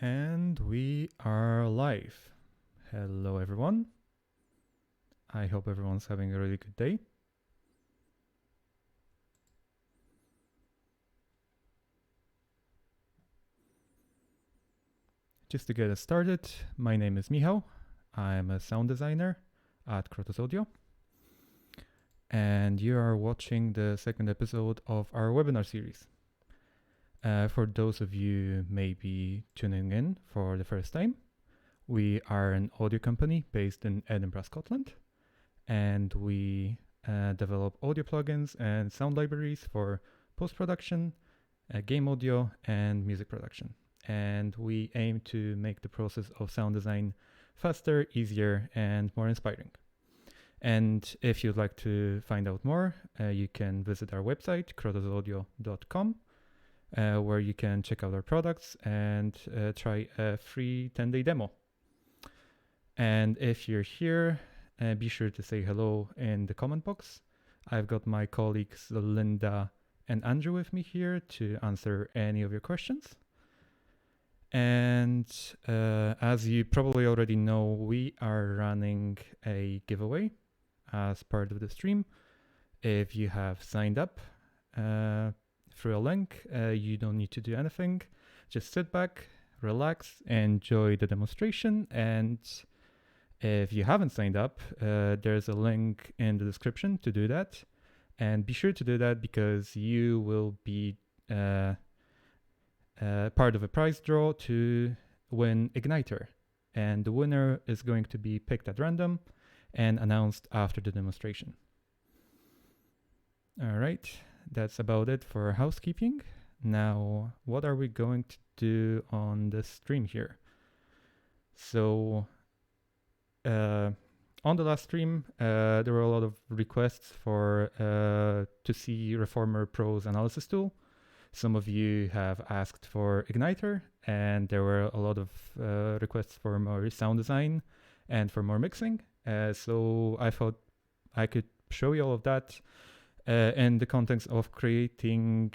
And we are live. Hello, everyone. I hope everyone's having a really good day. Just to get us started, my name is Michał. I'm a sound designer at Krotos Audio. And you are watching the second episode of our webinar series. For those of you maybe tuning in for the first time, we are an audio company based in Edinburgh, Scotland, and we develop audio plugins and sound libraries for post-production, game audio, and music production. And we aim to make the process of sound design faster, easier, and more inspiring. And if you'd like to find out more, you can visit our website, krotosaudio.com, where you can check out our products and try a free 10-day demo. And if you're here, be sure to say hello in the comment box. I've got my colleagues Linda and Andrew with me here to answer any of your questions. And as you probably already know, we are running a giveaway as part of the stream. If you have signed up through a link, you don't need to do anything. Just sit back, relax, enjoy the demonstration. And if you haven't signed up, there's a link in the description to do that. And be sure to do that because you will be part of a prize draw to win Ignitor. And the winner is going to be picked at random and announced after the demonstration. All right, that's about it for housekeeping. Now, what are we going to do on the stream here? So, on the last stream, there were a lot of requests for to see Reformer Pro's analysis tool. Some of you have asked for Ignitor, and there were a lot of requests for more sound design and for more mixing. So I thought I could show you all of that in the context of creating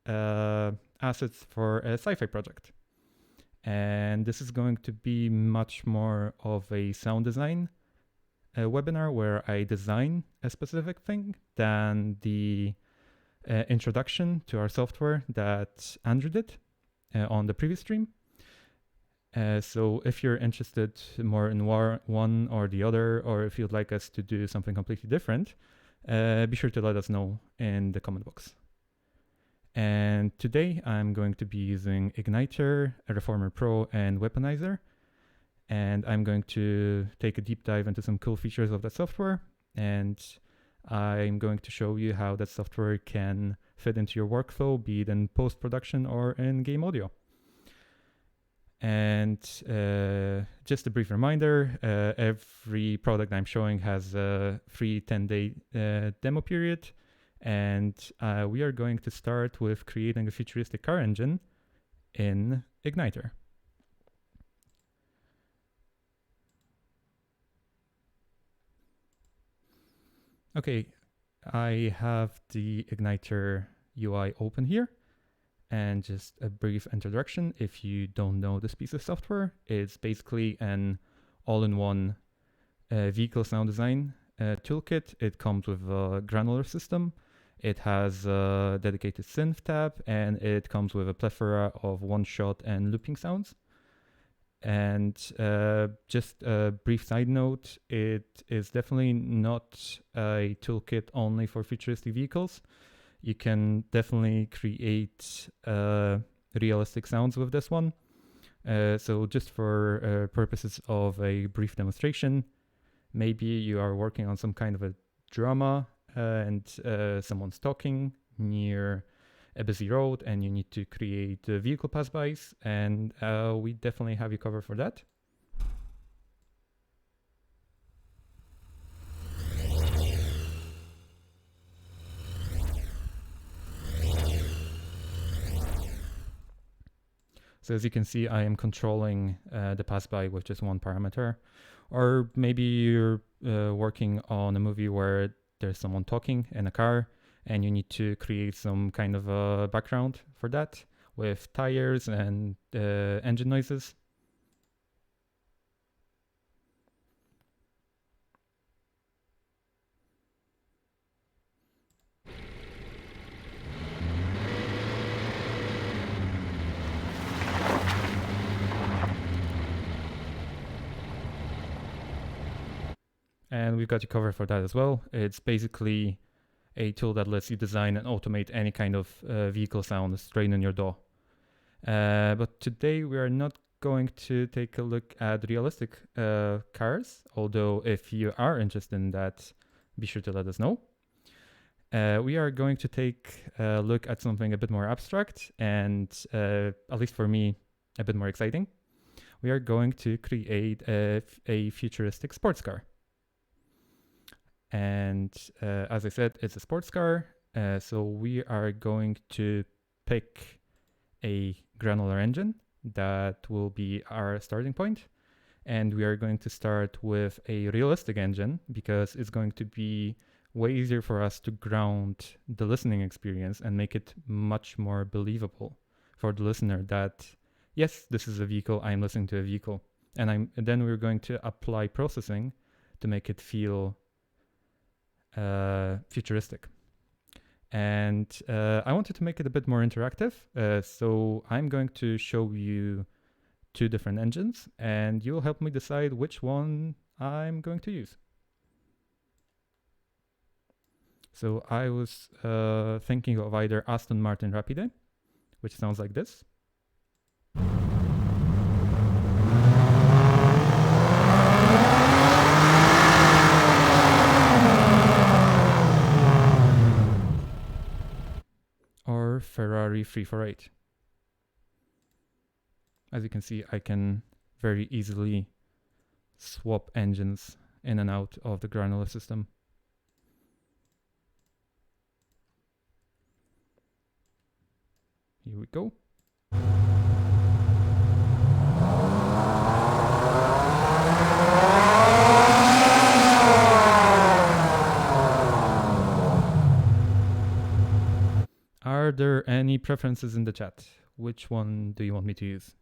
assets for a sci-fi project. And this is going to be much more of a sound design webinar where I design a specific thing than the introduction to our software that Andrew did on the previous stream. So if you're interested more in one or the other, or if you'd like us to do something completely different, be sure to let us know in the comment box. And today I'm going to be using Ignitor, Reformer Pro, and Weaponizer. And I'm going to take a deep dive into some cool features of that software. And I'm going to show you how that software can fit into your workflow, be it in post-production or in game audio. And just a brief reminder, every product I'm showing has a free 10-day demo period. And we are going to start with creating a futuristic car engine in Ignitor. Okay, I have the Ignitor UI open here. And just a brief introduction, if you don't know this piece of software, it's basically an all-in-one vehicle sound design toolkit. It comes with a granular system. It has a dedicated synth tab, and it comes with a plethora of one-shot and looping sounds. And just a brief side note, it is definitely not a toolkit only for futuristic vehicles. You can definitely create realistic sounds with this one. So just for purposes of a brief demonstration, maybe you are working on some kind of a drama and someone's talking near a busy road and you need to create vehicle pass-bys, and we definitely have you covered for that. So as you can see, I am controlling the pass-by with just one parameter. Or maybe you're working on a movie where there's someone talking in a car and you need to create some kind of a background for that. with tires and engine noises. And we've got you covered for that as well. It's basically a tool that lets you design and automate any kind of vehicle sound straight in your DAW. But today we are not going to take a look at realistic cars, although if you are interested in that, be sure to let us know. We are going to take a look at something a bit more abstract and, at least for me, a bit more exciting. We are going to create a futuristic sports car. And as I said, it's a sports car. So we are going to pick a granular engine that will be our starting point. And we are going to start with a realistic engine because it's going to be way easier for us to ground the listening experience and make it much more believable for the listener that, yes, this is a vehicle, I'm listening to a vehicle. And then we're going to apply processing to make it feel futuristic. And I wanted to make it a bit more interactive. So I'm going to show you 2 different engines and you'll help me decide which one I'm going to use. So I was thinking of either Aston Martin Rapide, which sounds like this. Or Ferrari 348. As you can see, I can very easily swap engines in and out of the granular system. Here we go. Are there any preferences in the chat? Which one do you want me to use?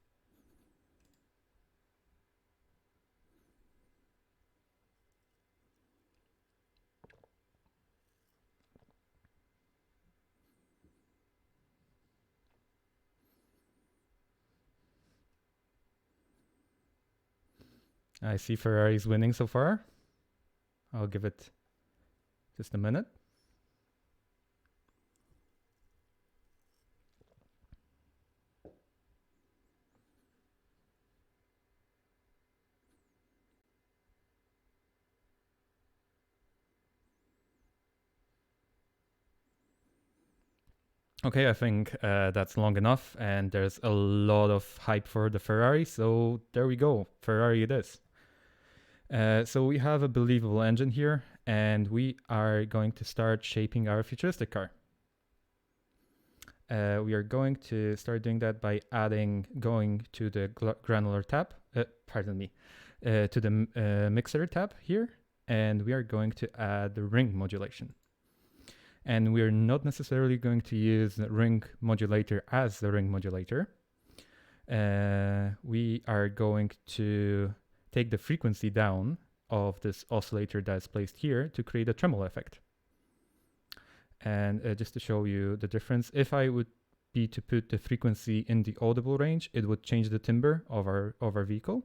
I see Ferrari's winning so far. I'll give it just a minute. Okay, I think that's long enough, and there's a lot of hype for the Ferrari, so there we go, Ferrari it is. So we have a believable engine here, and we are going to start shaping our futuristic car. We are going to start doing that by going to the granular tab, to the mixer tab here, and we are going to add the ring modulation. And we're not necessarily going to use the ring modulator as the ring modulator. We are going to take the frequency down of this oscillator that's placed here to create a tremolo effect. And just to show you the difference, if I would be to put the frequency in the audible range, it would change the timbre of our vehicle.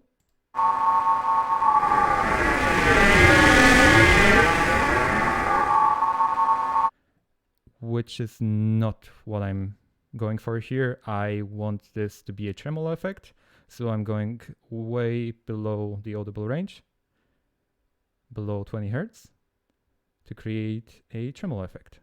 Which is not what I'm going for here. I want this to be a tremolo effect, so I'm going way below the audible range, below 20 Hertz, to create a tremolo effect.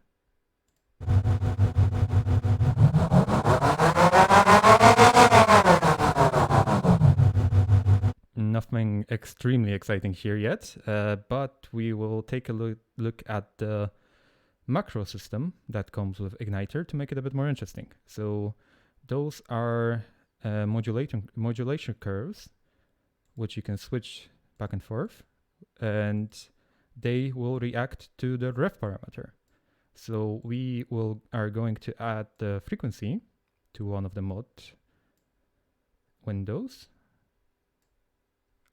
Nothing extremely exciting here yet, but we will take a look at the macro system that comes with Ignitor to make it a bit more interesting. So those are modulation curves, which you can switch back and forth, and they will react to the ref parameter. So we are going to add the frequency to one of the mod windows,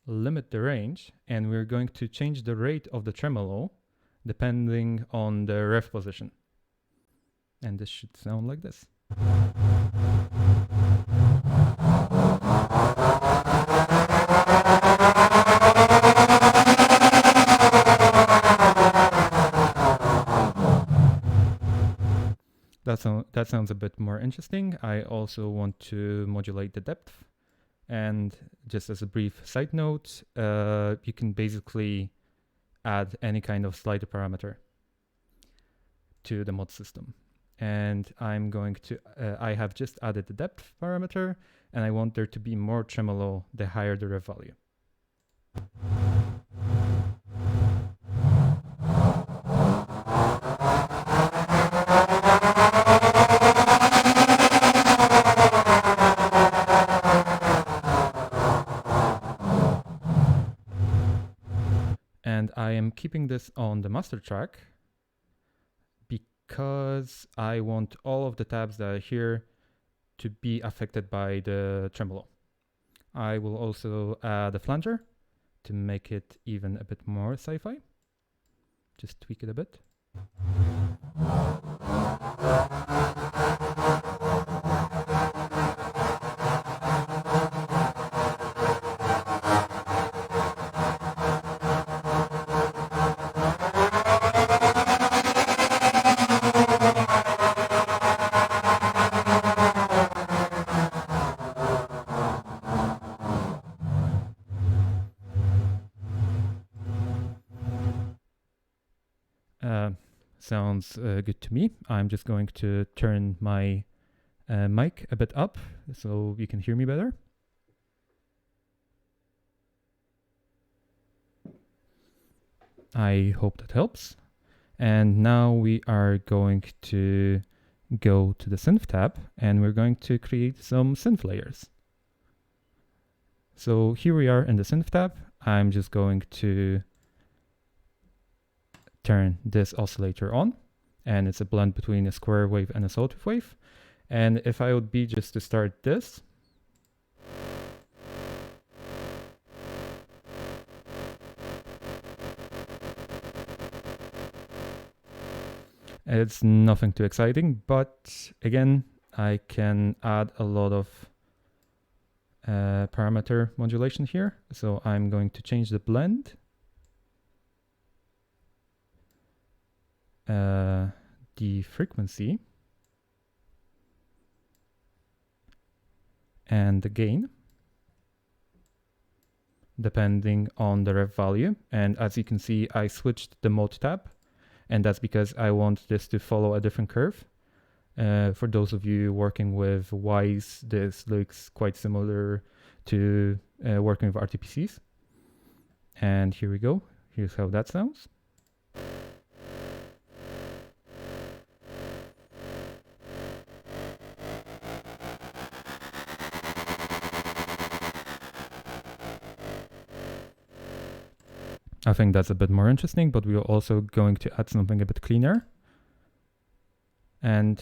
limit the range, and we're going to change the rate of the tremolo depending on the ref position. And this should sound like this. That sounds a bit more interesting. I also want to modulate the depth. And just as a brief side note, you can basically add any kind of slider parameter to the mod system. And I'm going to, I have just added the depth parameter, and I want there to be more tremolo the higher the rev value. And I am keeping this on the master track because I want all of the tabs that are here to be affected by the tremolo. I will also add a flanger to make it even a bit more sci-fi. Just tweak it a bit. Sounds good to me. I'm just going to turn my mic a bit up so you can hear me better. I hope that helps. And now we are going to go to the synth tab, and we're going to create some synth layers. So here we are in the synth tab. I'm just going to turn this oscillator on, and it's a blend between a square wave and a sawtooth wave. And if I would be just to start this, it's nothing too exciting, but again, I can add a lot of parameter modulation here. So I'm going to change the blend, the frequency, and the gain, depending on the rev value. And as you can see, I switched the mode tab, and that's because I want this to follow a different curve. For those of you working with Wise, this looks quite similar to working with RTPCs. And here we go. Here's how that sounds. I think that's a bit more interesting, but we are also going to add something a bit cleaner. And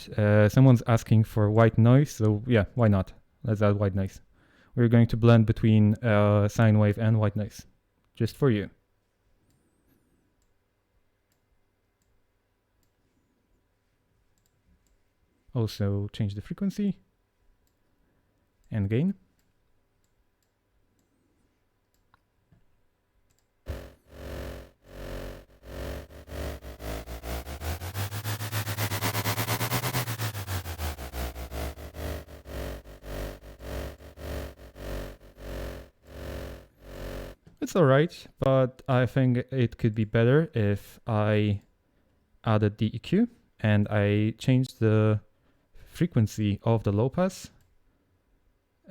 someone's asking for white noise, so yeah, why not? Let's add white noise. We're going to blend between sine wave and white noise, just for you. Also change the frequency and gain. It's alright, but I think it could be better if I added the EQ and I changed the frequency of the low pass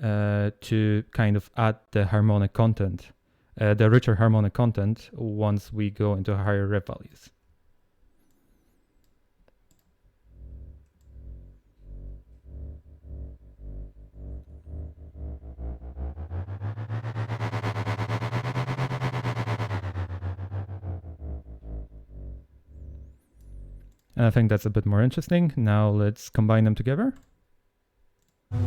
to kind of add the harmonic content, the richer harmonic content once we go into higher rev values. And I think that's a bit more interesting. Now let's combine them together. And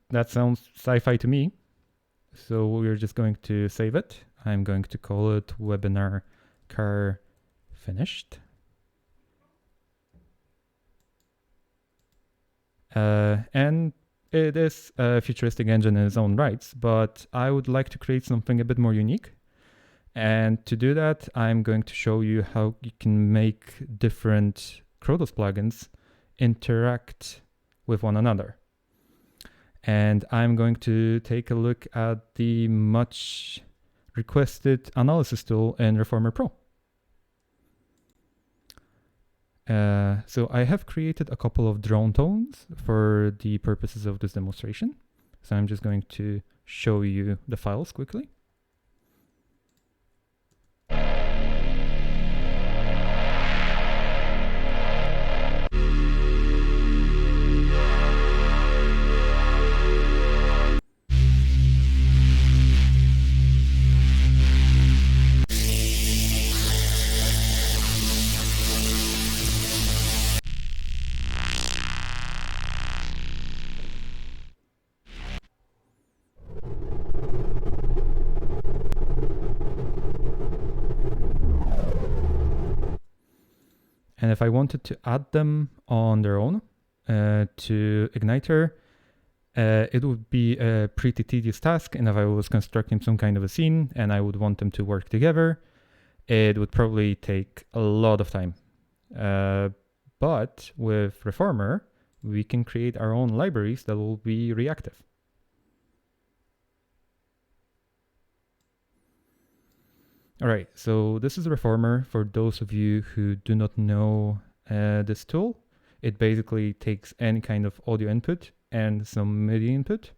that sounds sci-fi to me. So we're just going to save it. I'm going to call it webinar car finished. And it is a futuristic engine in its own rights, but I would like to create something a bit more unique. And to do that, I'm going to show you how you can make different Krotos plugins interact with one another. And I'm going to take a look at the much requested analysis tool in Reformer Pro. So I have created a couple of drone tones for the purposes of this demonstration. So I'm just going to show you the files quickly. And if I wanted to add them on their own to Ignitor, it would be a pretty tedious task. And if I was constructing some kind of a scene and I would want them to work together, it would probably take a lot of time. But with Reformer, we can create our own libraries that will be reactive. All right, so this is Reformer. For those of you who do not know this tool, it basically takes any kind of audio input and some MIDI input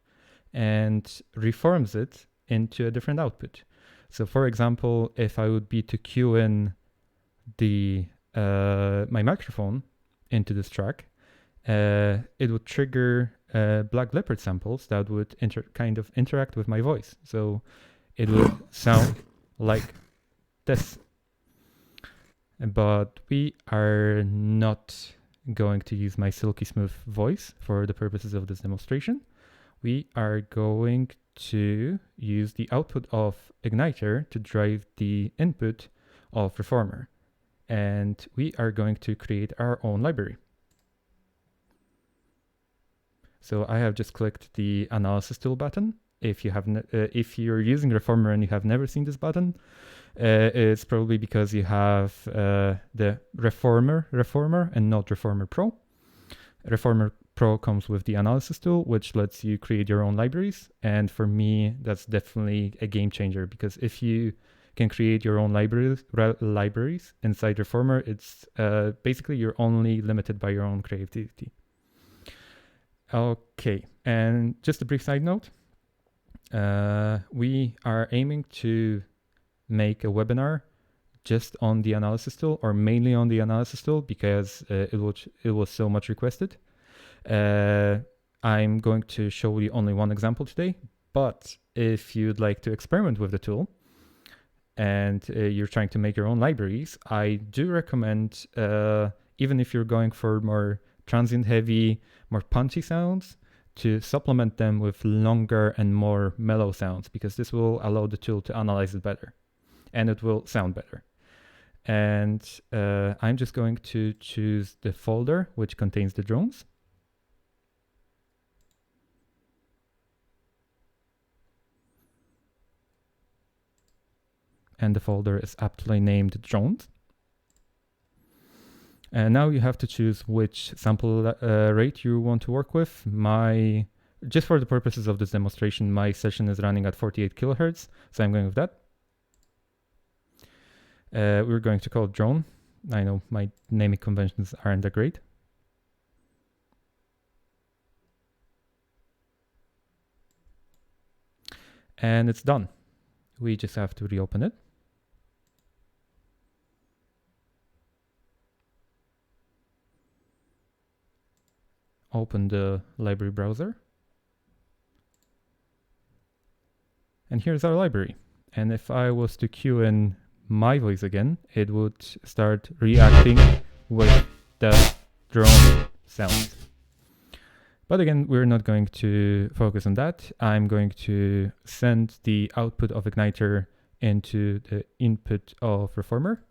and reforms it into a different output. So for example, if I would be to cue in the my microphone into this track, it would trigger Black Leopard samples that would kind of interact with my voice. So it would sound like this. But we are not going to use my silky smooth voice for the purposes of this demonstration. We are going to use the output of Ignitor to drive the input of Reformer. And we are going to create our own library. So I have just clicked the analysis tool button. If you're using Reformer and you have never seen this button, it's probably because you have the Reformer and not Reformer Pro. Reformer Pro comes with the analysis tool, which lets you create your own libraries. And for me, that's definitely a game changer, because if you can create your own libraries inside Reformer, it's basically you're only limited by your own creativity. Okay, and just a brief side note. We are aiming to make a webinar just on the analysis tool, or mainly on the analysis tool, because it was so much requested. I'm going to show you only one example today, but if you'd like to experiment with the tool and you're trying to make your own libraries, I do recommend, even if you're going for more transient heavy, more punchy sounds, to supplement them with longer and more mellow sounds, because this will allow the tool to analyze it better and it will sound better. And I'm just going to choose the folder which contains the drones. And the folder is aptly named drones. And now you have to choose which sample rate you want to work with. Just for the purposes of this demonstration, my session is running at 48 kilohertz, so I'm going with that. We're going to call it drone. I know my naming conventions aren't that great. And it's done. We just have to reopen it. open the library browser. And here's our library. And if I was to cue in my voice again, it would start reacting with the drone sound. But again, we're not going to focus on that. I'm going to send the output of Ignitor into the input of Reformer,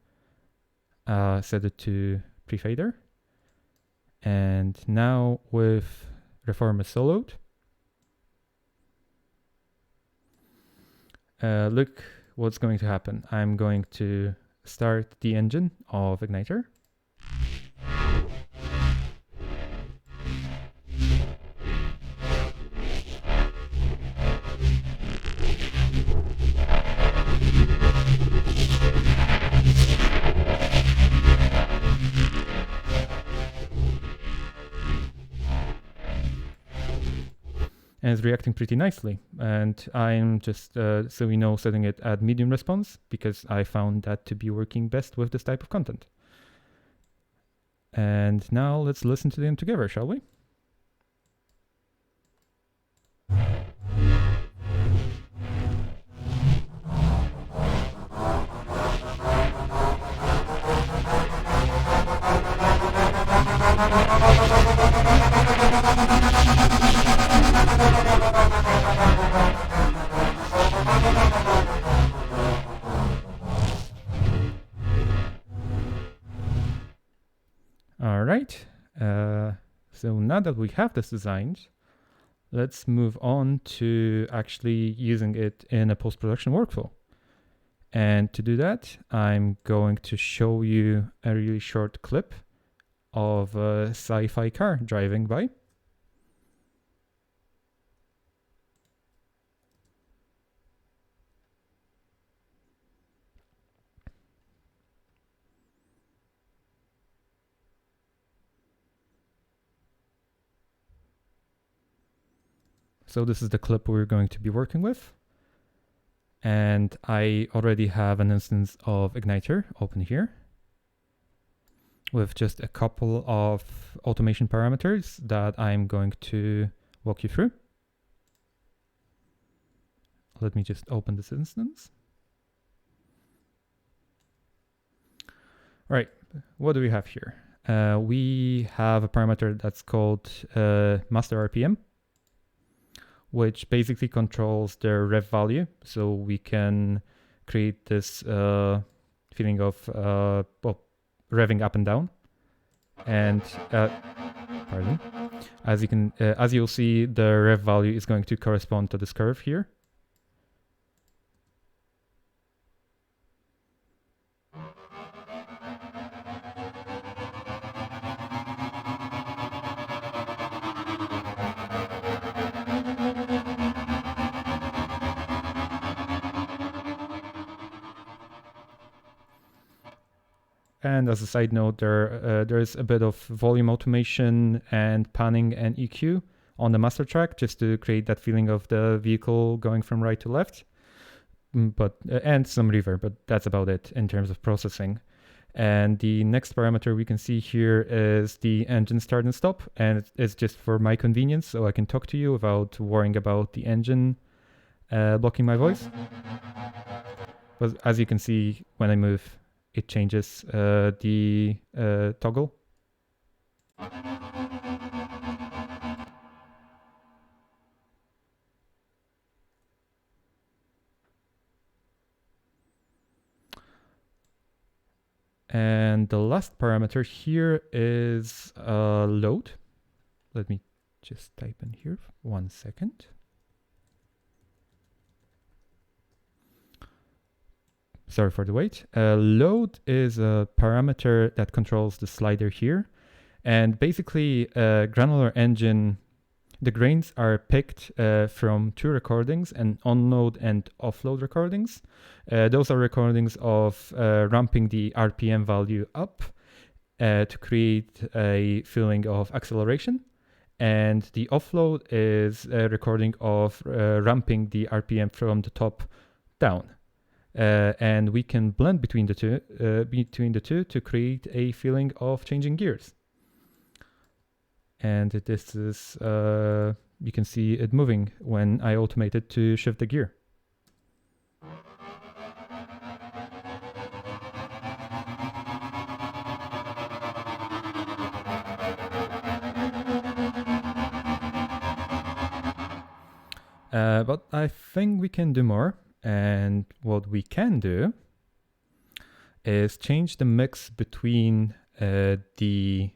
set it to prefader. And now with Reformer soloed, look what's going to happen. I'm going to start the engine of Ignitor. And it's reacting pretty nicely. And I'm just, so we know, setting it at medium response because I found that to be working best with this type of content. And now let's listen to them together, shall we? All right, so now that we have this designed, let's move on to actually using it in a post-production workflow. And to do that, I'm going to show you a really short clip of a sci-fi car driving by. So this is the clip we're going to be working with. And I already have an instance of Ignitor open here with just a couple of automation parameters that I'm going to walk you through. Let me just open this instance. All right, what do we have here? We have a parameter that's called master RPM, which basically controls the rev value. So we can create this feeling of well, revving up and down. And pardon, as you'll see, the rev value is going to correspond to this curve here. And as a side note, there's a bit of volume automation and panning and EQ on the master track just to create that feeling of the vehicle going from right to left. And some reverb, but that's about it in terms of processing. And the next parameter we can see here is the engine start and stop, and it's just for my convenience, so I can talk to you without worrying about the engine blocking my voice. But as you can see, when I move, it changes the toggle. And the last parameter here is load. Let me just type in here 1 second. Sorry for the wait. Load is a parameter that controls the slider here. And basically, granular engine, the grains are picked from 2 recordings, and on-load and off-load recordings. Those are recordings of ramping the RPM value up to create a feeling of acceleration. And the offload is a recording of ramping the RPM from the top down. And we can blend between the two to create a feeling of changing gears. And this is, you can see it moving when I automate it to shift the gear. But I think we can do more. And what we can do is change the mix between the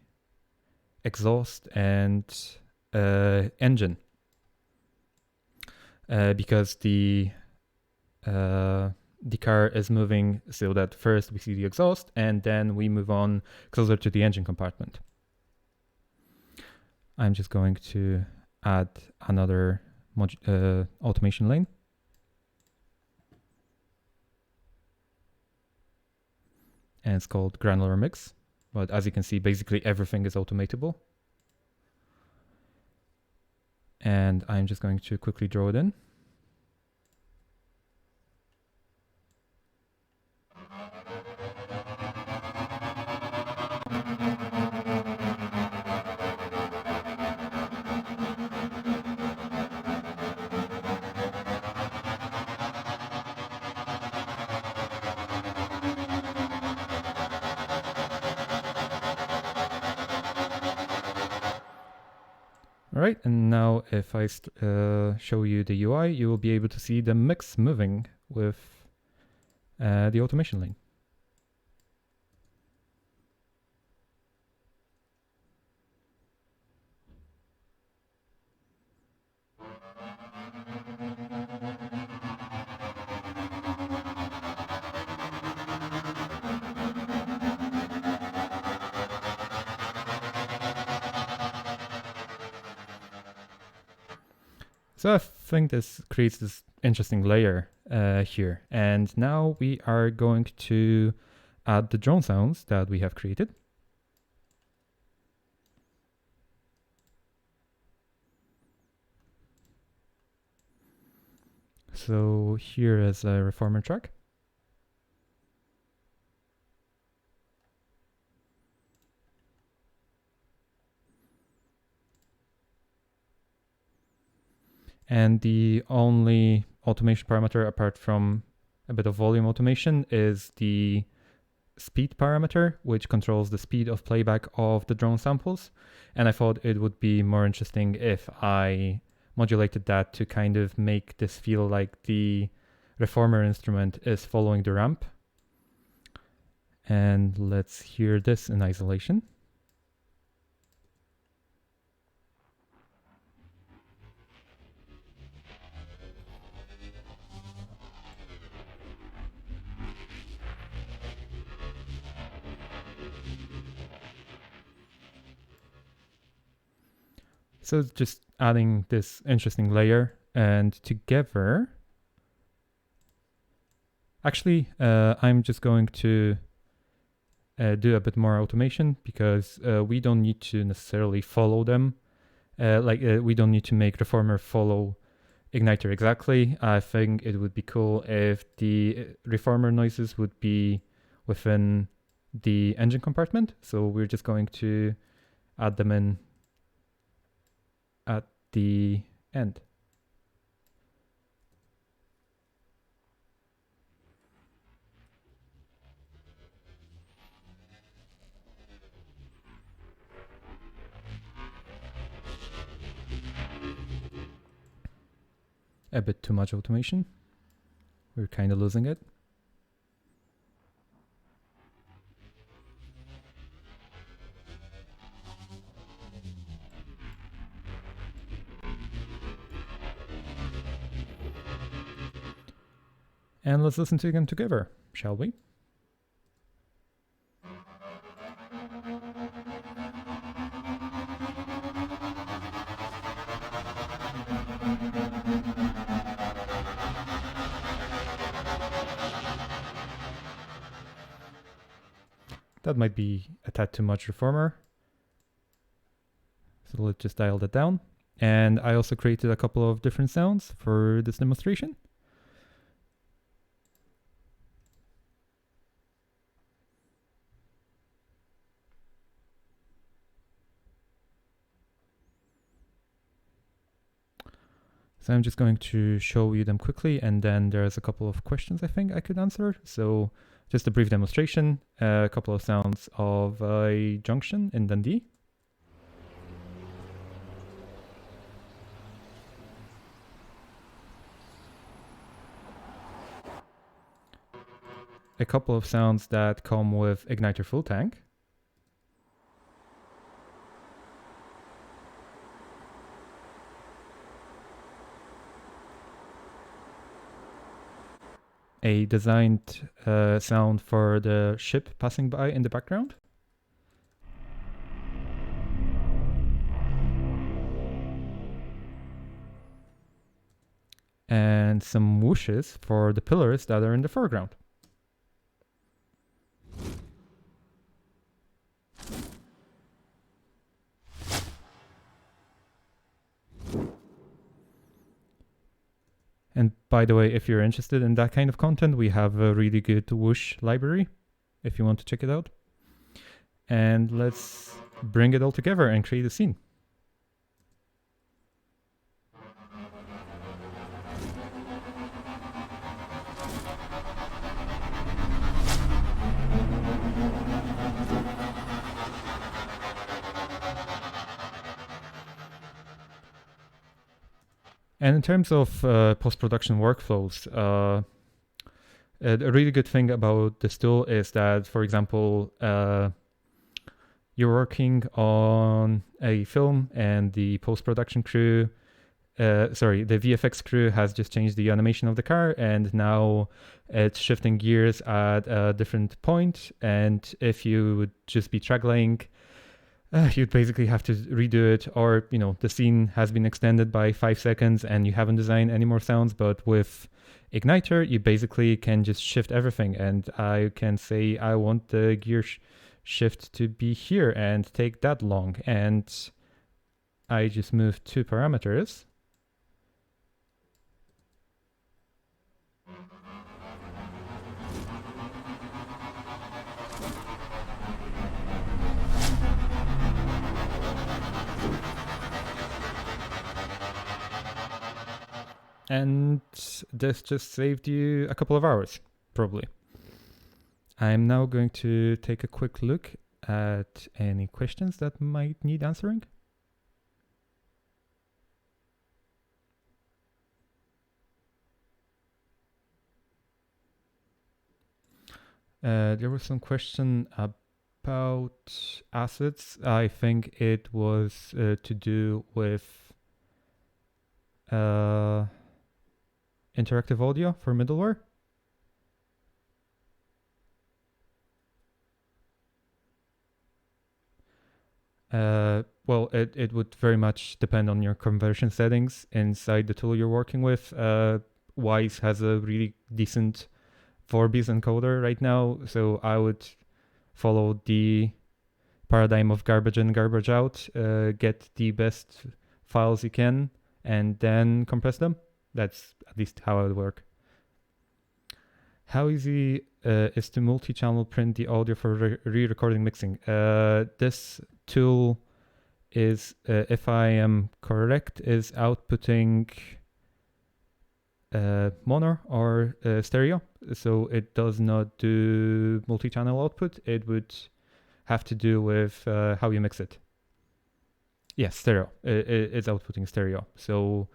exhaust and engine. Because the car is moving so that first we see the exhaust and then we move on closer to the engine compartment. I'm just going to add another automation lane. And it's called granular mix. But as you can see, basically everything is automatable. And I'm just going to quickly draw it in. All right, and now if I show you the UI, you will be able to see the mix moving with the automation lane. So I think this creates this interesting layer here. And now we are going to add the drone sounds that we have created. So here is a reformer track. And the only automation parameter apart from a bit of volume automation is the speed parameter, which controls the speed of playback of the drone samples. And I thought it would be more interesting if I modulated that to kind of make this feel like the reformer instrument is following the ramp. And let's hear this in isolation. So it's just adding this interesting layer, and together, actually, I'm just going to do a bit more automation because we don't need to necessarily follow them. We don't need to make Reformer follow Ignitor exactly. I think it would be cool if the Reformer noises would be within the engine compartment. So we're just going to add them in at the end. A bit too much automation. We're kind of losing it. And let's listen to them together, shall we? That might be a tad too much reformer. So let's just dial that down. And I also created a couple of different sounds for this demonstration. So I'm just going to show you them quickly, and then there's a couple of questions I think I could answer. So just a brief demonstration, a couple of sounds of a junction in Dundee. A couple of sounds that come with Ignitor full tank. A designed sound for the ship passing by in the background. And some whooshes for the pillars that are in the foreground. And by the way, if you're interested in that kind of content, we have a really good whoosh library if you want to check it out. And let's bring it all together and create a scene. And in terms of post-production workflows, a really good thing about this tool is that, for example, you're working on a film and the post-production crew, the VFX crew has just changed the animation of the car, and now it's shifting gears at a different point. And if you would just be track-laying, you'd basically have to redo it, or the scene has been extended by 5 seconds and you haven't designed any more sounds. But with Ignitor, you basically can just shift everything, and I can say I want the gear shift to be here and take that long, and I just move 2 parameters. And this just saved you a couple of hours, probably. I'm now going to take a quick look at any questions that might need answering. There was some question about assets. I think it was to do with interactive audio for middleware. Well, it would very much depend on your conversion settings inside the tool you're working with. Wise has a really decent 4-bit encoder right now, so I would follow the paradigm of garbage in, garbage out, get the best files you can, and then compress them. That's at least how it would work. How easy is to multi-channel print the audio for re-recording mixing? This tool is, if I am correct, is outputting mono or stereo. So it does not do multi-channel output. It would have to do with how you mix it. Yes, stereo. It's outputting stereo. So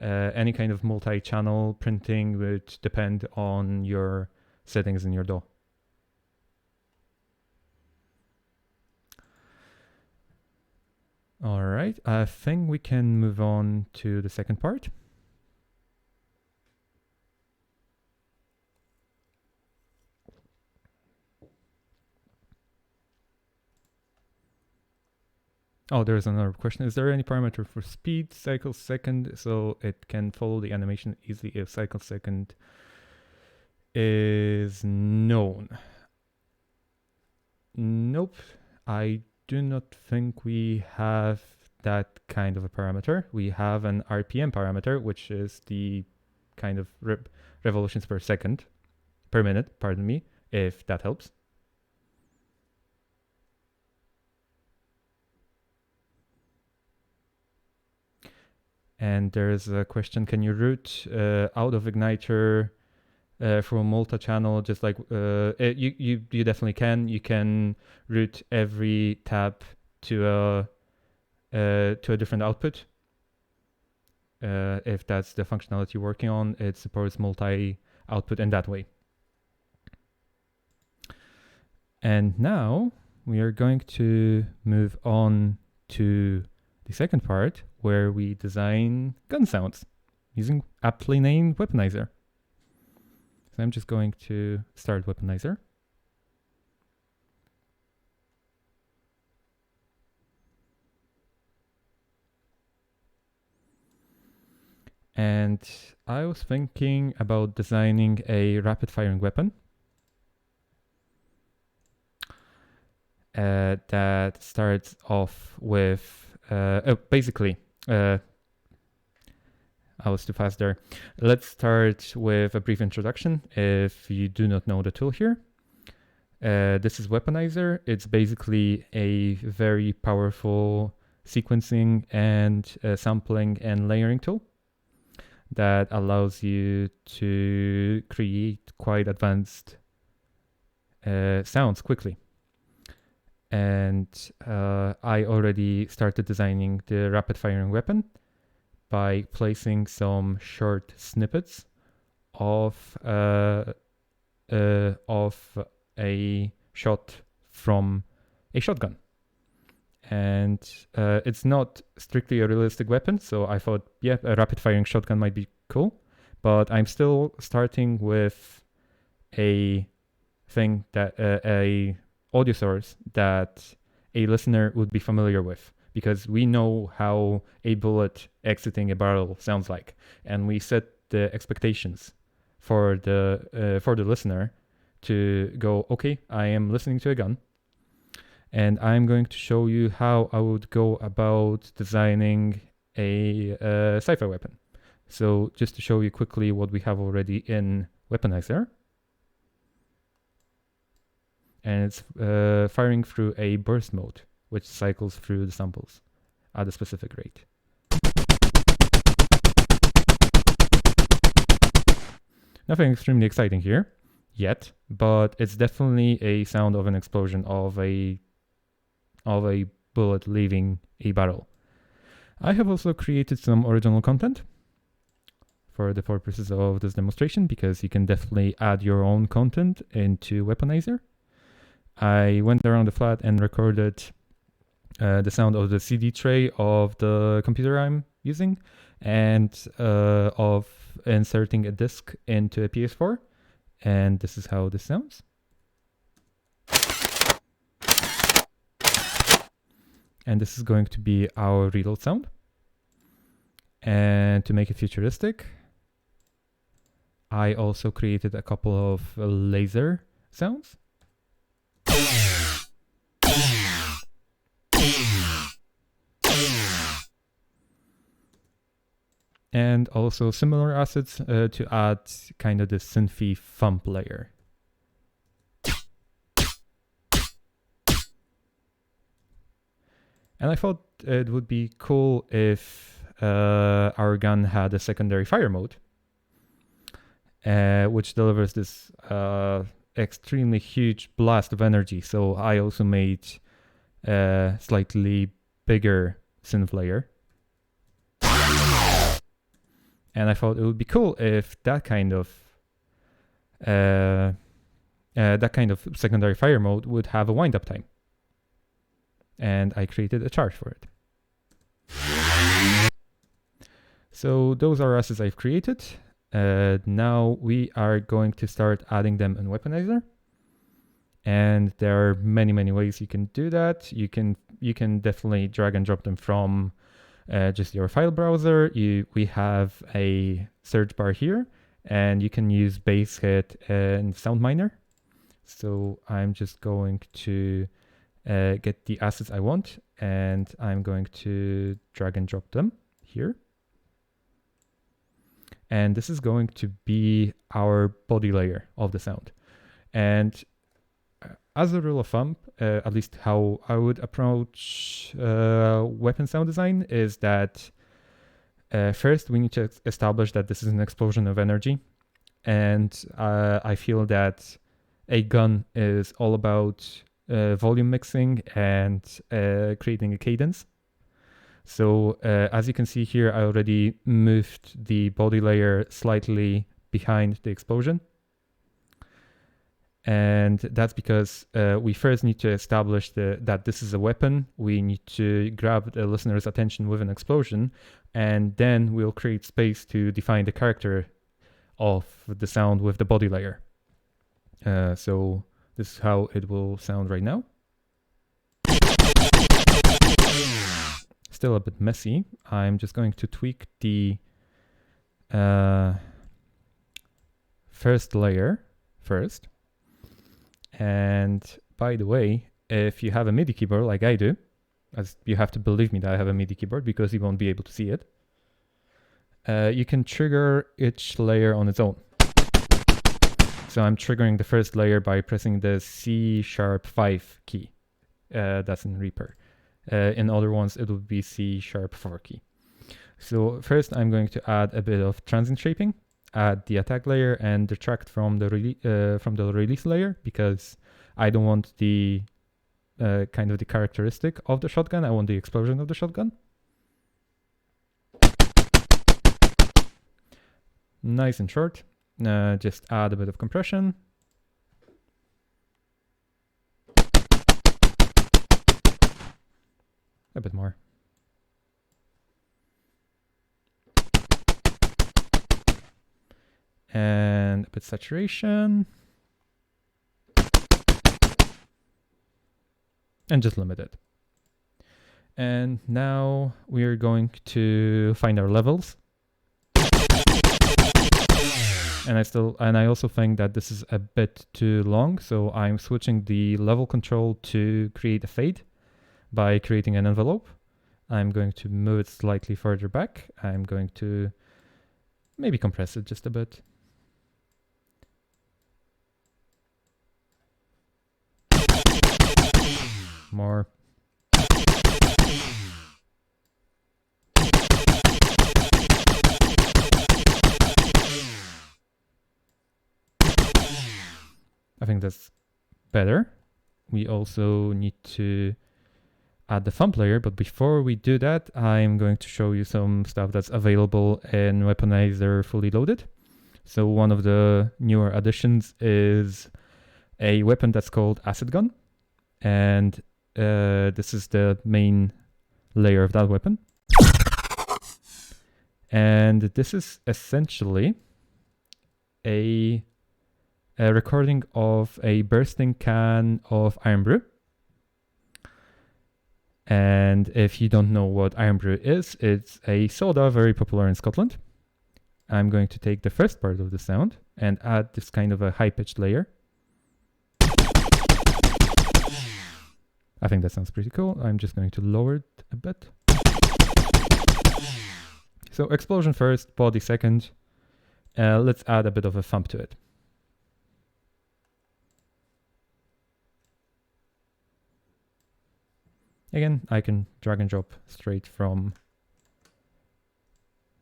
any kind of multi-channel printing would depend on your settings in your DAW. All right, I think we can move on to the second part. Oh, there's another question. Is there any parameter for speed, cycle second, so it can follow the animation easily if cycle second is known? Nope, I do not think we have that kind of a parameter. We have an RPM parameter, which is the kind of revolutions per second, per minute, pardon me, if that helps. And there's a question, can you root out of Ignitor from multi-channel? Just like you definitely can. You can route every tab to a different output. If that's the functionality you're working on, it supports multi-output in that way. And now we are going to move on to the second part, where we design gun sounds using aptly named Weaponizer. So I'm just going to start Weaponizer. And I was thinking about designing a rapid firing weapon that starts off with basically I was too fast there. Let's start with a brief introduction if you do not know the tool here. This is Weaponizer. It's basically a very powerful sequencing and sampling and layering tool that allows you to create quite advanced sounds quickly. And I already started designing the rapid firing weapon by placing some short snippets of a shot from a shotgun. And it's not strictly a realistic weapon, so I thought, yeah, a rapid firing shotgun might be cool, but I'm still starting with a thing that a audio source that a listener would be familiar with, because we know how a bullet exiting a barrel sounds like, and we set the expectations for the listener to go, okay, I am listening to a gun, and I'm going to show you how I would go about designing a sci-fi weapon. So just to show you quickly what we have already in Weaponizer. And it's firing through a burst mode, which cycles through the samples at a specific rate. Nothing extremely exciting here yet, but it's definitely a sound of an explosion of a bullet leaving a barrel. I have also created some original content for the purposes of this demonstration, because you can definitely add your own content into Weaponizer. I went around the flat and recorded the sound of the CD tray of the computer I'm using, and of inserting a disc into a PS4. And this is how this sounds. And this is going to be our reload sound. And to make it futuristic, I also created a couple of laser sounds. And also similar assets to add kind of the synthy thump layer. And I thought it would be cool if our gun had a secondary fire mode, which delivers this extremely huge blast of energy. So I also made a slightly bigger synth layer. And I thought it would be cool if that kind of secondary fire mode would have a wind-up time. And I created a chart for it. So those are assets I've created. Now we are going to start adding them in Weaponizer. And there are many ways you can do that. You can definitely drag and drop them from just your file browser. We have a search bar here, and you can use bass hit and sound miner. So I'm just going to get the assets I want, and I'm going to drag and drop them here. And this is going to be our body layer of the sound. And as a rule of thumb, at least how I would approach weapon sound design, is that First, we need to establish that this is an explosion of energy. And I feel that a gun is all about volume mixing and creating a cadence. So as you can see here, I already moved the body layer slightly behind the explosion. And that's because we first need to establish that this is a weapon. We need to grab the listener's attention with an explosion, and then we'll create space to define the character of the sound with the body layer. So this is how it will sound right now. Still a bit messy. I'm just going to tweak the first layer first. And by the way, if you have a MIDI keyboard like I do, as you have to believe me that I have a MIDI keyboard because you won't be able to see it, you can trigger each layer on its own. So I'm triggering the first layer by pressing the C#5 key. That's in Reaper. In other ones, it would be C#4 key. So first I'm going to add a bit of transient shaping, add the attack layer and detract from the release layer, because I don't want the kind of the characteristic of the shotgun. I want the explosion of the shotgun. Nice and short. Just add a bit of compression. A bit more. And a bit saturation. And just limit it. And now we are going to find our levels. And I also think that this is a bit too long, so I'm switching the level control to create a fade by creating an envelope. I'm going to move it slightly further back. I'm going to maybe compress it just a bit. More. I think that's better. We also need to add the thumb layer, but before we do that, I'm going to show you some stuff that's available in Weaponiser Fully Loaded. So one of the newer additions is a weapon that's called Acid Gun. And this is the main layer of that weapon. And this is essentially a recording of a bursting can of Iron Brew. And if you don't know what Iron Brew is, it's a soda very popular in Scotland. I'm going to take the first part of the sound and add this kind of a high-pitched layer. I think that sounds pretty cool. I'm just going to lower it a bit. So explosion first, body second. Let's add a bit of a thump to it. Again, I can drag and drop straight from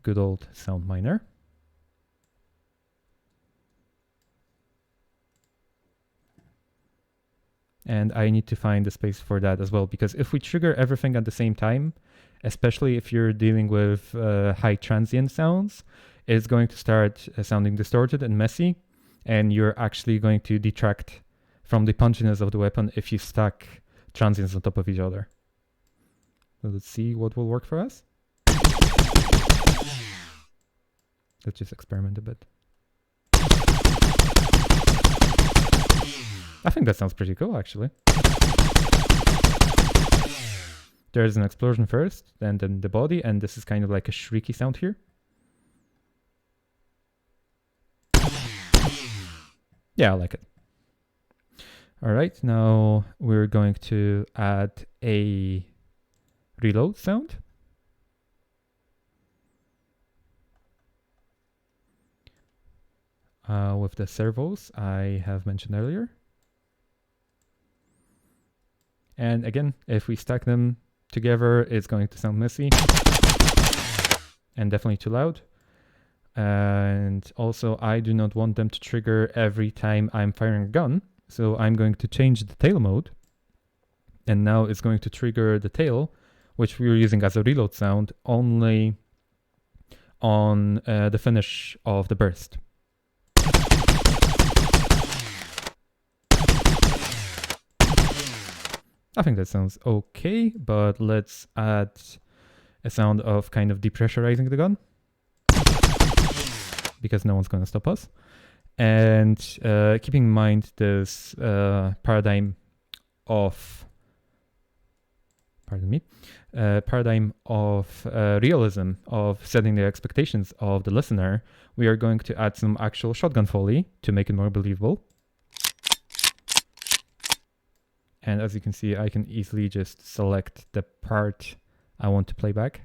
good old Sound Miner. And I need to find the space for that as well, because if we trigger everything at the same time, especially if you're dealing with high transient sounds, it's going to start sounding distorted and messy, and you're actually going to detract from the punchiness of the weapon if you stack transients on top of each other. So let's see what will work for us. Let's just experiment a bit. I think that sounds pretty cool, actually. There's an explosion first, and then the body, and this is kind of like a shrieky sound here. Yeah, I like it. All right, now we're going to add a reload sound. With the servos I have mentioned earlier. And again, if we stack them together, it's going to sound messy. and definitely too loud. And also I do not want them to trigger every time I'm firing a gun. So I'm going to change the tail mode. And now it's going to trigger the tail, which we're using as a reload sound, only on the finish of the burst. I think that sounds okay, but let's add a sound of kind of depressurizing the gun, because no one's going to stop us. And keeping in mind this paradigm of realism, of setting the expectations of the listener, we are going to add some actual shotgun foley to make it more believable. And as you can see, I can easily just select the part I want to play back.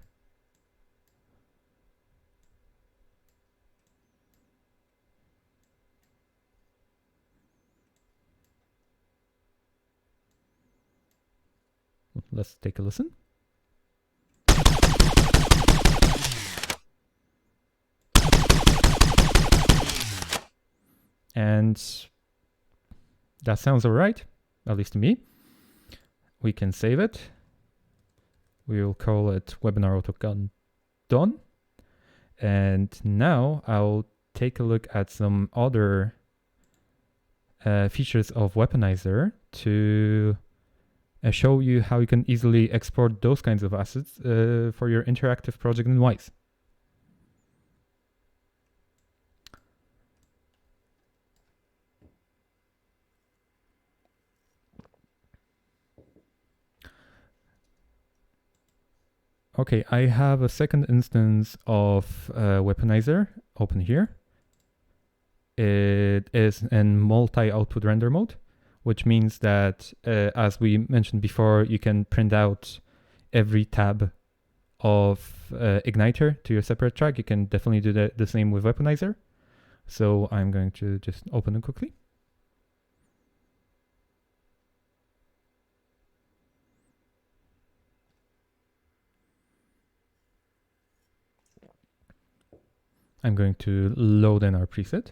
Let's take a listen. And that sounds all right, at least to me. We can save it. We'll call it Webinar Auto Gun done. And now I'll take a look at some other features of Weaponizer to show you how you can easily export those kinds of assets for your interactive project in Wise. Okay, I have a second instance of Weaponizer open here. It is in multi-output render mode, which means that, as we mentioned before, you can print out every tab of Ignitor to your separate track. You can definitely do the same with Weaponizer. So I'm going to just open it quickly. I'm going to load in our preset.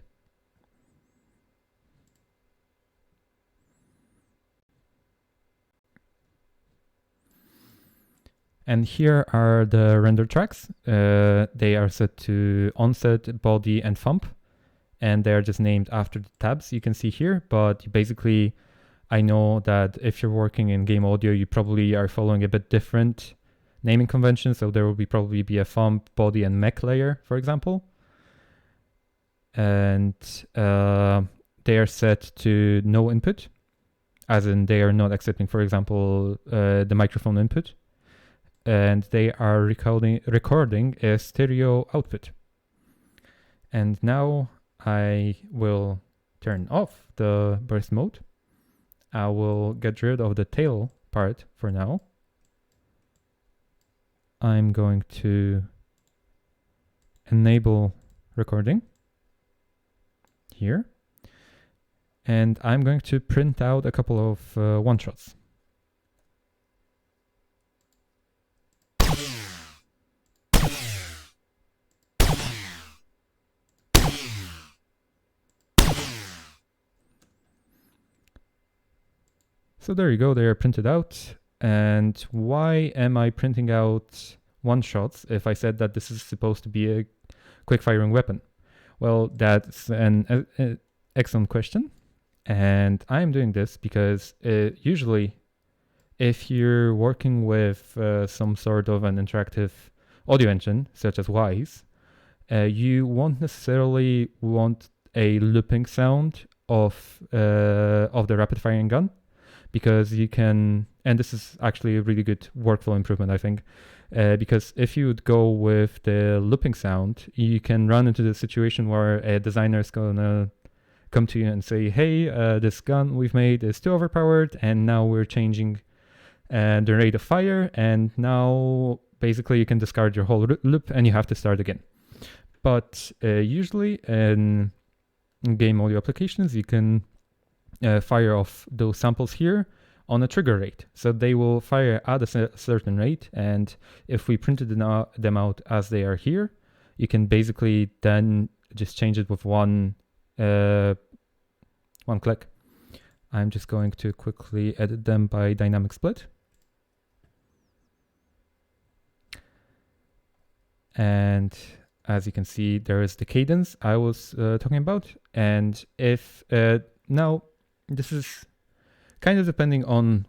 And here are the render tracks. They are set to onset, body, and thump. And they're just named after the tabs you can see here. But basically, I know that if you're working in game audio, you probably are following a bit different naming conventions. So there will probably be a thump, body, and mech layer, for example. And they are set to no input, as in they are not accepting, for example, the microphone input. And they are recording a stereo output. And now I will turn off the burst mode. I will get rid of the tail part for now. I'm going to enable recording here. And I'm going to print out a couple of one-shots. So there you go, they are printed out. And why am I printing out one-shots if I said that this is supposed to be a quick-firing weapon? Well, that's an excellent question. And I'm doing this because usually if you're working with some sort of an interactive audio engine, such as Wise, you won't necessarily want a looping sound of the rapid-firing gun. Because you can, and this is actually a really good workflow improvement, I think, because if you would go with the looping sound, you can run into the situation where a designer is going to come to you and say, hey, this gun we've made is too overpowered, and now we're changing the rate of fire, and now basically you can discard your whole loop and you have to start again. But usually in game audio applications, you can fire off those samples here on a trigger rate. So they will fire at a certain rate, and if we printed them out as they are here, you can basically then just change it with one click. I'm just going to quickly edit them by dynamic split. And as you can see, there is the cadence I was talking about. And if now this is kind of depending on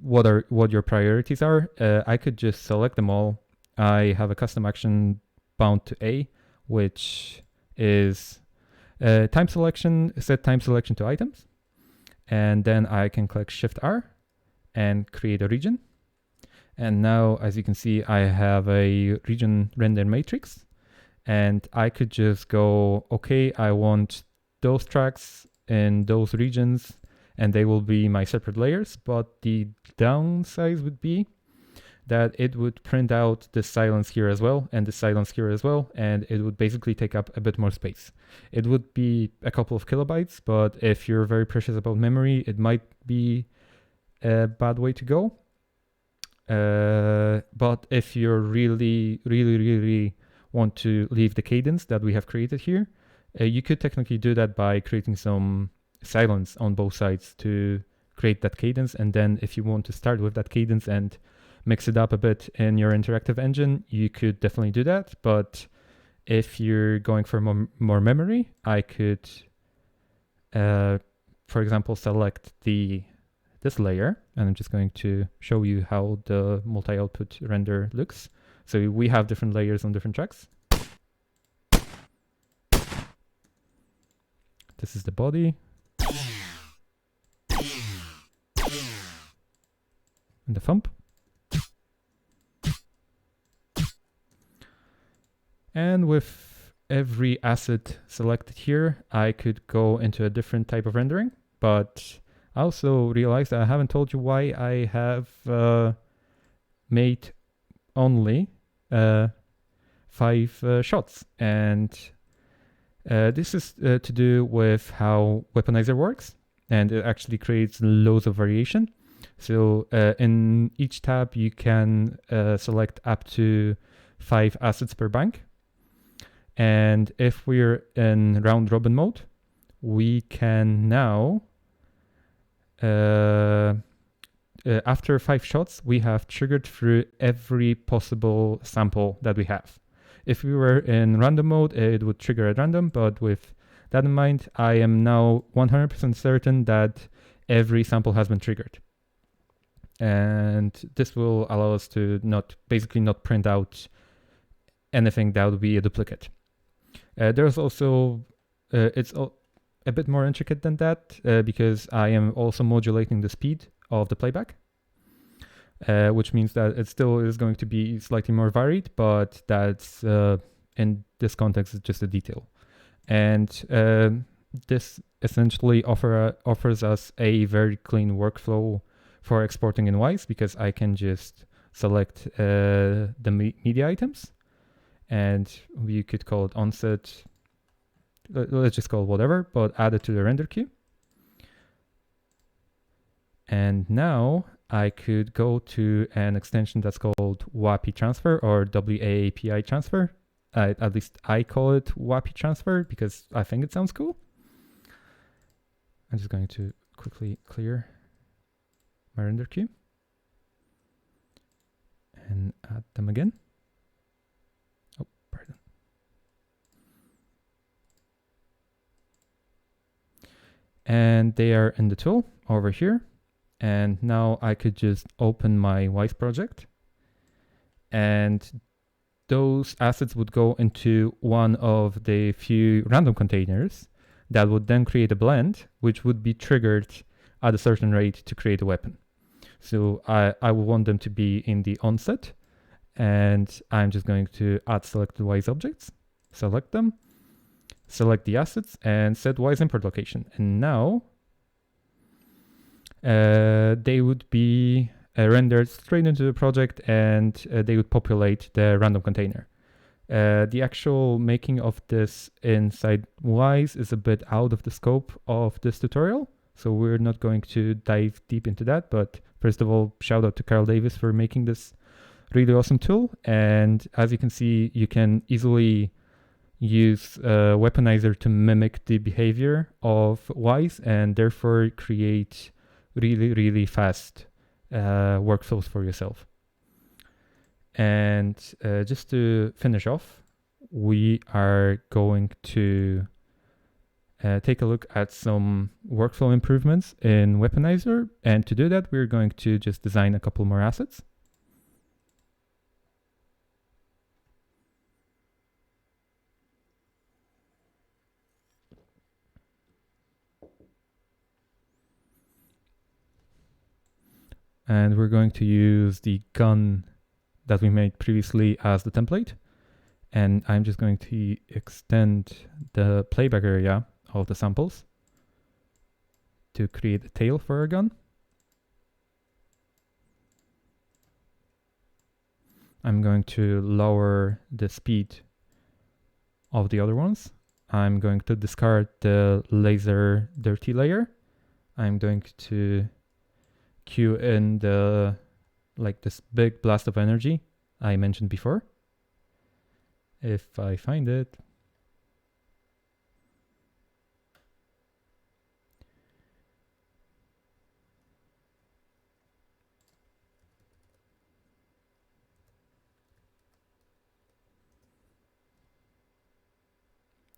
what your priorities are. I could just select them all. I have a custom action bound to A, which is time selection, set time selection to items. And then I can click Shift R and create a region. And now, as you can see, I have a region render matrix, and I could just go, okay, I want those tracks in those regions, and they will be my separate layers. But the downside would be that it would print out the silence here as well, and the silence here as well, and it would basically take up a bit more space. It would be a couple of kilobytes, but if you're very precious about memory, it might be a bad way to go. But if you really want to leave the cadence that we have created here, you could technically do that by creating some silence on both sides to create that cadence. And then if you want to start with that cadence and mix it up a bit in your interactive engine, you could definitely do that. But if you're going for more memory, I could, for example, select this layer, and I'm just going to show you how the multi-output render looks. So we have different layers on different tracks. This is the body. And the thumb. And with every asset selected here, I could go into a different type of rendering. But I also realized that I haven't told you why I have made only 5 shots. And this is to do with how Weaponiser works. And it actually creates loads of variation. So in each tab, you can select up to 5 assets per bank. And if we're in round robin mode, we can now, after 5 shots, we have triggered through every possible sample that we have. If we were in random mode, it would trigger at random, but with that in mind, I am now 100% certain that every sample has been triggered. And this will allow us to basically not print out anything that would be a duplicate. There's also, it's a bit more intricate than that because I am also modulating the speed of the playback, which means that it still is going to be slightly more varied, but that's in this context is just a detail. And this essentially offers us a very clean workflow for exporting in Wise, because I can just select the media items, and we could call it onset. Let's just call it whatever, but add it to the render queue. And now I could go to an extension that's called WAPI transfer, or WAAPI transfer. At least I call it WAPI transfer because I think it sounds cool. I'm just going to quickly clear my render queue and add them again. Oh, pardon. And they are in the tool over here. And now I could just open my Wise project, and those assets would go into one of the few random containers that would then create a blend, which would be triggered at a certain rate to create a weapon. So I will want them to be in the onset, and I'm just going to add selected Wise objects, select them, select the assets, and set Wise import location. And now they would be rendered straight into the project, and they would populate the random container. The actual making of this inside Wise is a bit out of the scope of this tutorial, So we're not going to dive deep into that, but first of all, shout out to Carl Davis for making this really awesome tool. And as you can see, you can easily use Weaponizer to mimic the behavior of Wise and therefore create really, really fast workflows for yourself. And just to finish off, we are going to take a look at some workflow improvements in Weaponizer. And to do that, we're going to just design a couple more assets. And we're going to use the gun that we made previously as the template. And I'm just going to extend the playback area of the samples to create a tail for our gun. I'm going to lower the speed of the other ones. I'm going to discard the laser dirty layer. I'm going to cue in this big blast of energy I mentioned before. If I find it.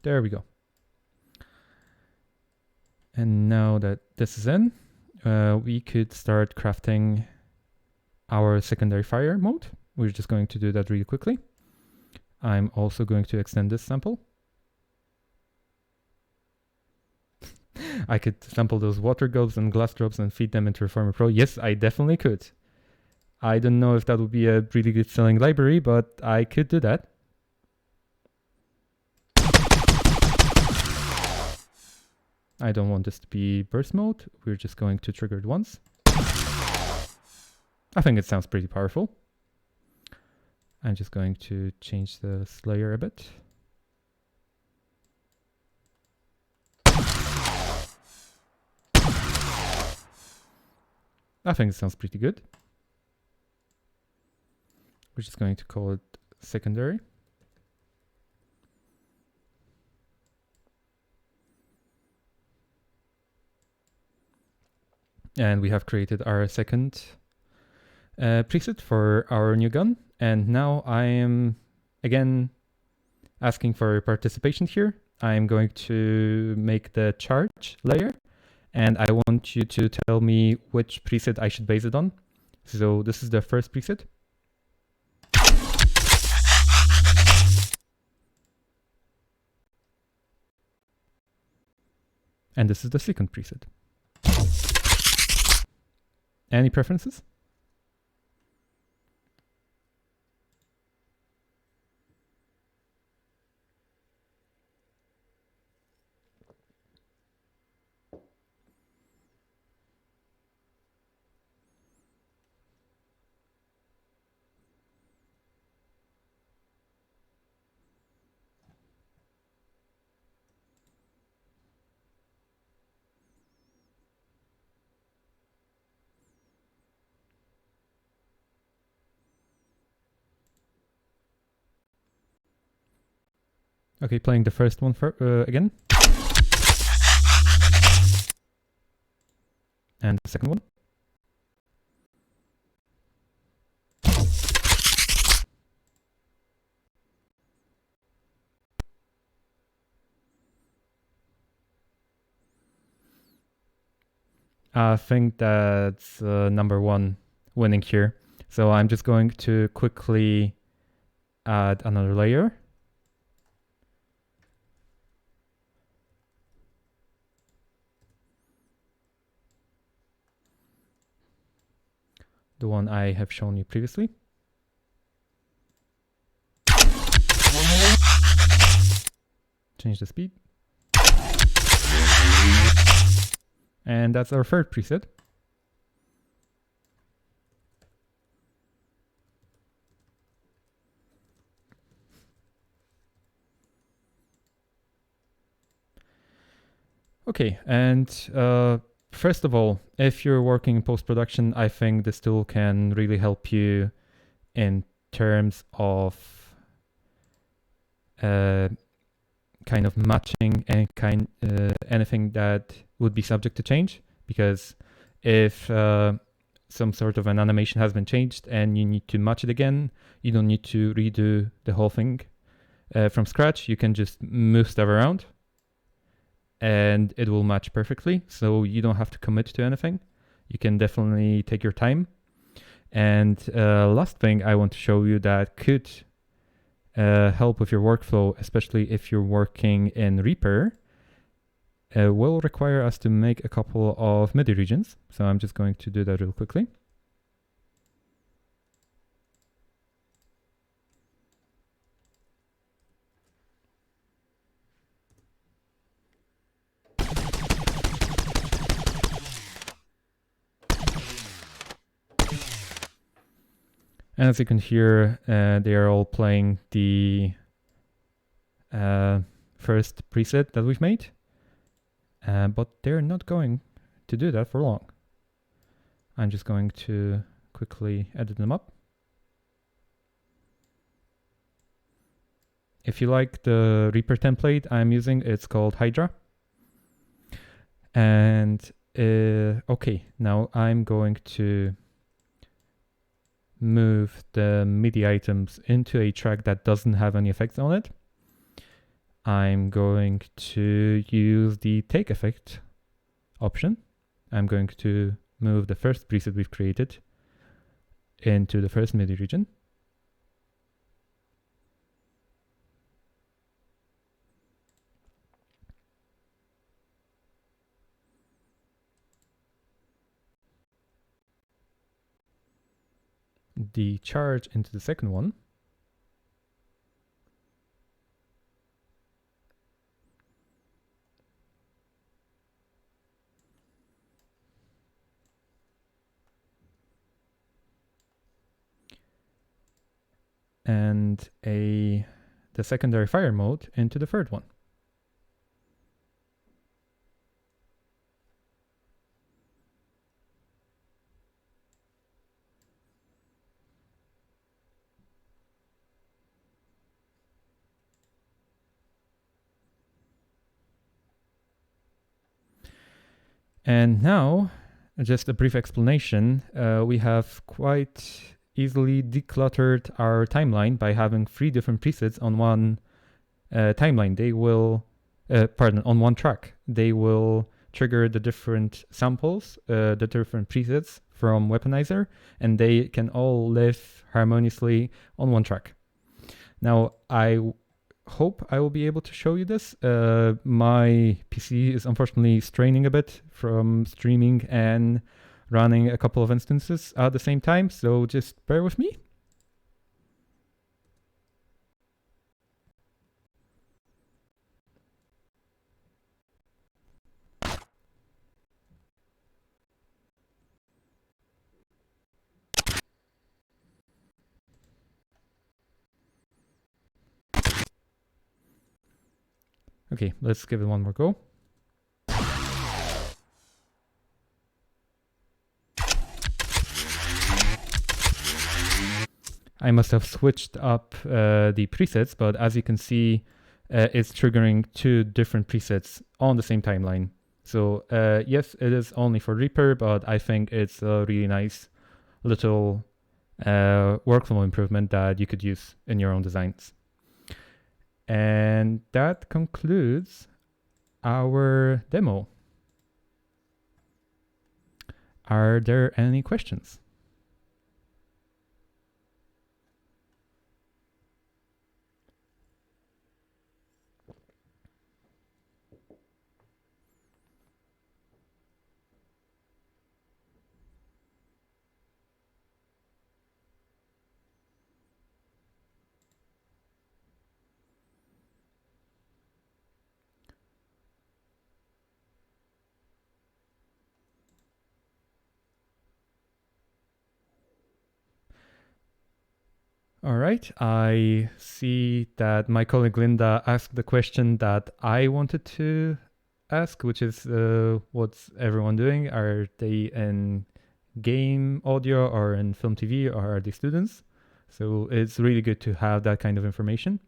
There we go. And now that this is in, we could start crafting our secondary fire mode. We're just going to do that really quickly. I'm also going to extend this sample. I could sample those water globes and glass drops and feed them into Reformer Pro. Yes, I definitely could. I don't know if that would be a really good selling library, but I could do that. I don't want this to be burst mode. We're just going to trigger it once. I think it sounds pretty powerful. I'm just going to change the layer a bit. I think it sounds pretty good. We're just going to call it secondary. And we have created our second preset for our new gun. And now I am, again, asking for participation here. I'm going to make the charge layer. And I want you to tell me which preset I should base it on. So this is the first preset. And this is the second preset. Any preferences? Okay, playing the first one again. And the second one. I think that's number one winning here. So I'm just going to quickly add another layer. The one I have shown you previously. Change the speed. And that's our third preset. Okay, and first of all, if you're working in post-production, I think this tool can really help you in terms of kind of matching anything that would be subject to change. Because if some sort of an animation has been changed and you need to match it again, you don't need to redo the whole thing from scratch. You can just move stuff around and it will match perfectly. So you don't have to commit to anything. You can definitely take your time. And last thing I want to show you that could help with your workflow, especially if you're working in Reaper, will require us to make a couple of MIDI regions. So I'm just going to do that real quickly. And as you can hear, they are all playing the first preset that we've made, but they're not going to do that for long. I'm just going to quickly edit them up. If you like the Reaper template I'm using, it's called Hydra. And okay, now I'm going to move the MIDI items into a track that doesn't have any effects on it. I'm going to use the take effect option. I'm going to move the first preset we've created into the first MIDI region. The charge into the second one. And the secondary fire mode into the third one. And now, just a brief explanation. We have quite easily decluttered our timeline by having 3 different presets on one timeline. They will, on one track. They will trigger the different samples, the different presets from Weaponiser, and they can all live harmoniously on one track. Now, I hope I will be able to show you this. My PC is unfortunately straining a bit from streaming and running a couple of instances at the same time, so just bear with me. Okay, let's give it one more go. I must have switched up the presets, but as you can see, it's triggering 2 different presets on the same timeline. So yes, it is only for Reaper, but I think it's a really nice little workflow improvement that you could use in your own designs. And that concludes our demo. Are there any questions? All right, I see that my colleague Linda asked the question that I wanted to ask, which is what's everyone doing? Are they in game audio or in film TV, or are they students? So it's really good to have that kind of information.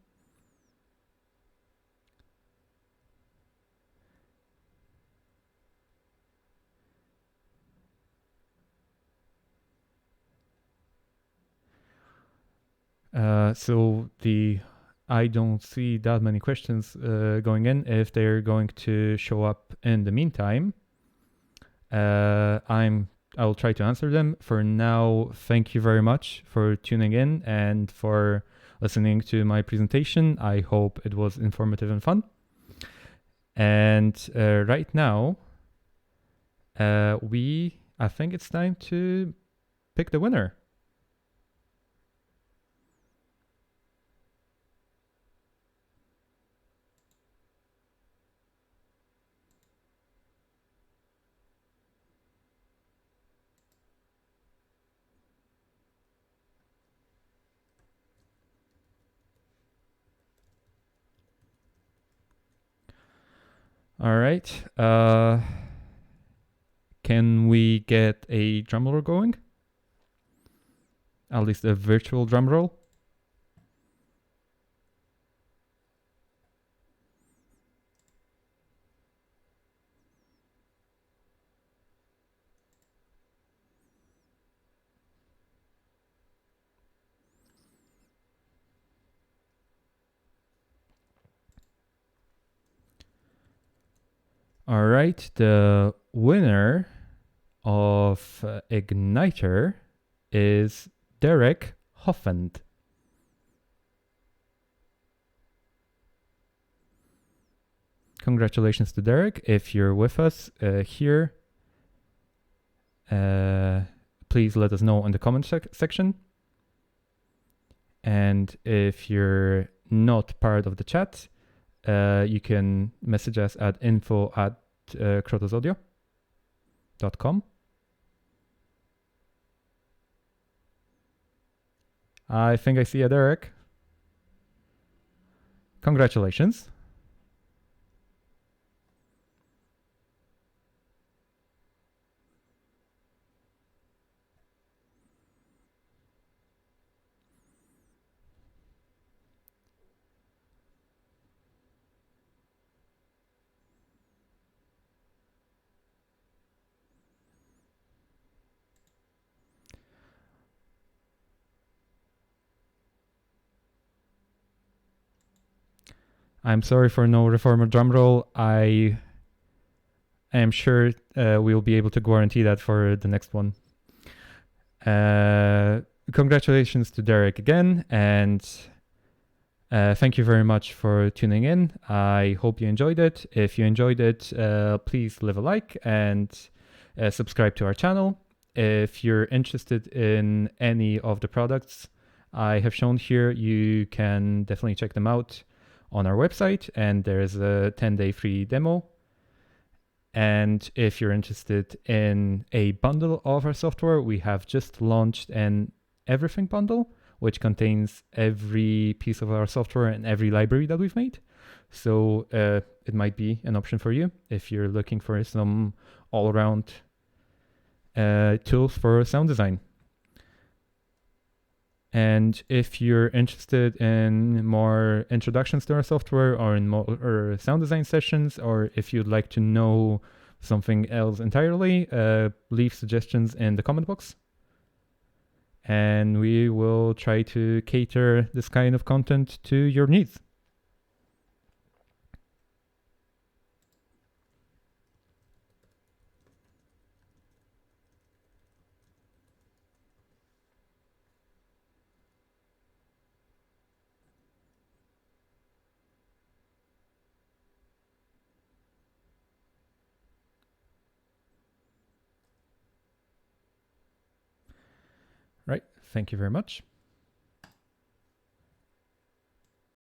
So I don't see that many questions going in. If they're going to show up in the meantime, I'll try to answer them. For now, thank you very much for tuning in and for listening to my presentation. I hope it was informative and fun. And right now, I think it's time to pick the winner. All right. Can we get a drum roll going? At least a virtual drum roll. All right, the winner of Ignitor is Derek Hoffand. Congratulations to Derek. If you're with us here, please let us know in the comment section. And if you're not part of the chat, you can message us at info@krotosaudio.com. I think I see a Derek. Congratulations. I'm sorry for no Reformer drum roll. I am sure we'll be able to guarantee that for the next one. Congratulations to Derek again, and thank you very much for tuning in. I hope you enjoyed it. If you enjoyed it, please leave a like and subscribe to our channel. If you're interested in any of the products I have shown here, you can definitely check them out on our website, and there's a 10-day free demo. And if you're interested in a bundle of our software, we have just launched an everything bundle, which contains every piece of our software and every library that we've made. So it might be an option for you if you're looking for some all-around tools for sound design. And if you're interested in more introductions to our software, or in more sound design sessions, or if you'd like to know something else entirely, leave suggestions in the comment box. And we will try to cater this kind of content to your needs. Right, thank you very much.